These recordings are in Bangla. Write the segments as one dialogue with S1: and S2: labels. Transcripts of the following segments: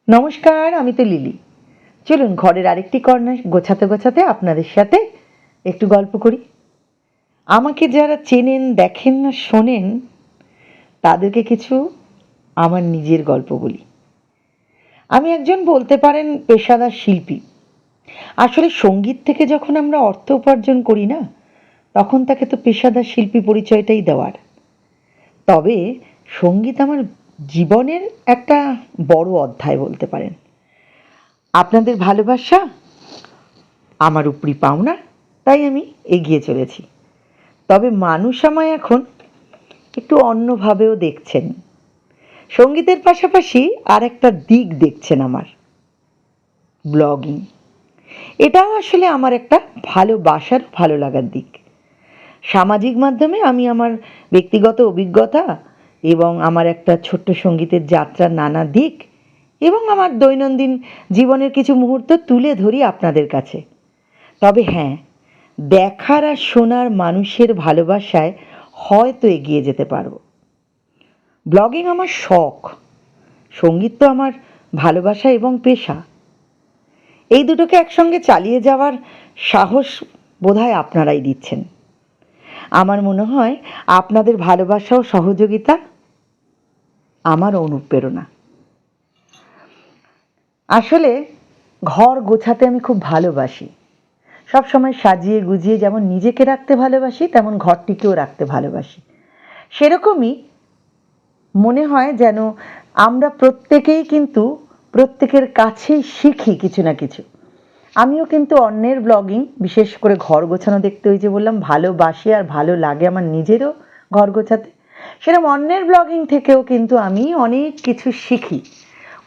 S1: নমস্কার, আমি তো লিলি। চলুন ঘরের আরেকটি কর্নার গোছাতে গোছাতে আপনাদের সাথে একটু গল্প করি। আমাকে যারা চেনেন, দেখেন না শোনেন, তাদেরকে কিছু আমার নিজের গল্প বলি। আমি একজন বলতে পারেন পেশাদার শিল্পী। আসলে সঙ্গীত থেকে যখন আমরা অর্থ উপার্জন করি না, তখন তাকে তো পেশাদার শিল্পী পরিচয়টাই দেওয়ার। তবে সঙ্গীত আমার জীবনের একটা বড় অধ্যায় বলতে পারেন। আপনাদের ভালোবাসা আমার উপরি পাওনা, তাই আমি এগিয়ে চলেছি। তবে মানুষ আমায় এখন একটু অন্যভাবেও দেখছেন। সঙ্গীতের পাশাপাশি আর একটা দিক দেখছেন আমার, ব্লগিং। এটাও আসলে আমার একটা ভালোবাসার ভালো লাগার দিক। সামাজিক মাধ্যমে আমি আমার ব্যক্তিগত অভিজ্ঞতা এবং আমার একটা ছোট্ট সঙ্গীতের যাত্রার নানা দিক এবং আমার দৈনন্দিন জীবনের কিছু মুহূর্ত তুলে ধরি আপনাদের কাছে। তবে হ্যাঁ, দেখার আর শোনার মানুষের ভালোবাসায় হয়তো এগিয়ে যেতে পারবো। ব্লগিং আমার শখ, সঙ্গীত তো আমার ভালোবাসা এবং পেশা। এই দুটোকে একসঙ্গে চালিয়ে যাওয়ার সাহস বোধহয় আপনারাই দিচ্ছেন। আমার মনে হয় আপনাদের ভালোবাসা ও সহযোগিতা আমার অনুপ্রেরণা। আসলে ঘর গোছাতে আমি খুব ভালোবাসি। সবসময় সাজিয়ে গুজিয়ে যেমন নিজেকে রাখতে ভালোবাসি, তেমন ঘরটিকেও রাখতে ভালোবাসি। সেরকমই মনে হয় যেন আমরা প্রত্যেকেই কিন্তু প্রত্যেকের কাছেই শিখি কিছু না কিছু। আমিও কিন্তু অন্যের ব্লগিং, বিশেষ করে ঘর গোছানো দেখতে, ওই যে বললাম ভালোবাসি আর ভালো লাগে আমার নিজেরও ঘর গোছাতে, সেরকম অন্যের ব্লগিং থেকেও কিন্তু আমি অনেক কিছু শিখি।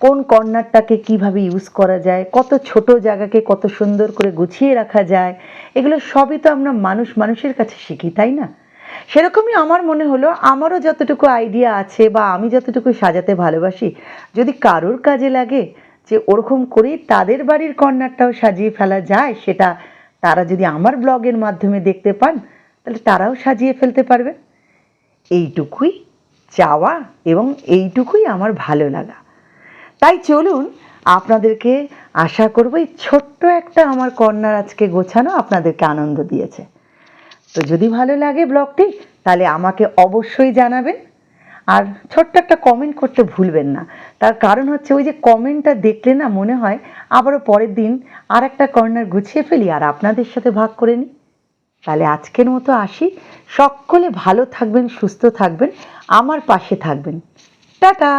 S1: কোন কর্নারটাকে কিভাবে ইউজ করা যায়, কত ছোট জায়গাকে কত সুন্দর করে গুছিয়ে রাখা যায়, এগুলো সবই তো আমরা মানুষের কাছে শিখি, তাই না? সেরকমই আমার মনে হলো আমারও যতটুকু আইডিয়া আছে বা আমি যতটুকু সাজাতে ভালোবাসি, যদি কারোর কাজে লাগে যে ওরকম করেই তাদের বাড়ির কর্নারটাও সাজিয়ে ফেলা যায়, সেটা তারা যদি আমার ব্লগের মাধ্যমে দেখতে পান, তাহলে তারাও সাজিয়ে ফেলতে পারবে। এইটুকুই চাওয়া এবং এইটুকুই আমার ভালো লাগা। তাই চলুন আপনাদেরকে আশা করব এই ছোট্ট একটা আমার কর্নার আজকে গোছানো আপনাদেরকে আনন্দ দিয়েছে। তো যদি ভালো লাগে ব্লগটি, তাহলে আমাকে অবশ্যই জানাবেন। আর ছোট্ট একটা কমেন্ট করতে ভুলবেন না। তার কারণ হচ্ছে, ওই যে কমেন্টটা দেখলে না মনে হয় আবারও পরের দিন আর একটা কর্নার গুছিয়ে ফেলি আর আপনাদের সাথে ভাগ করে নিই। তাহলে আজকের মতো আসি। সকলে ভালো থাকবেন, সুস্থ থাকবেন, আমার পাশে থাকবেন। টাটা।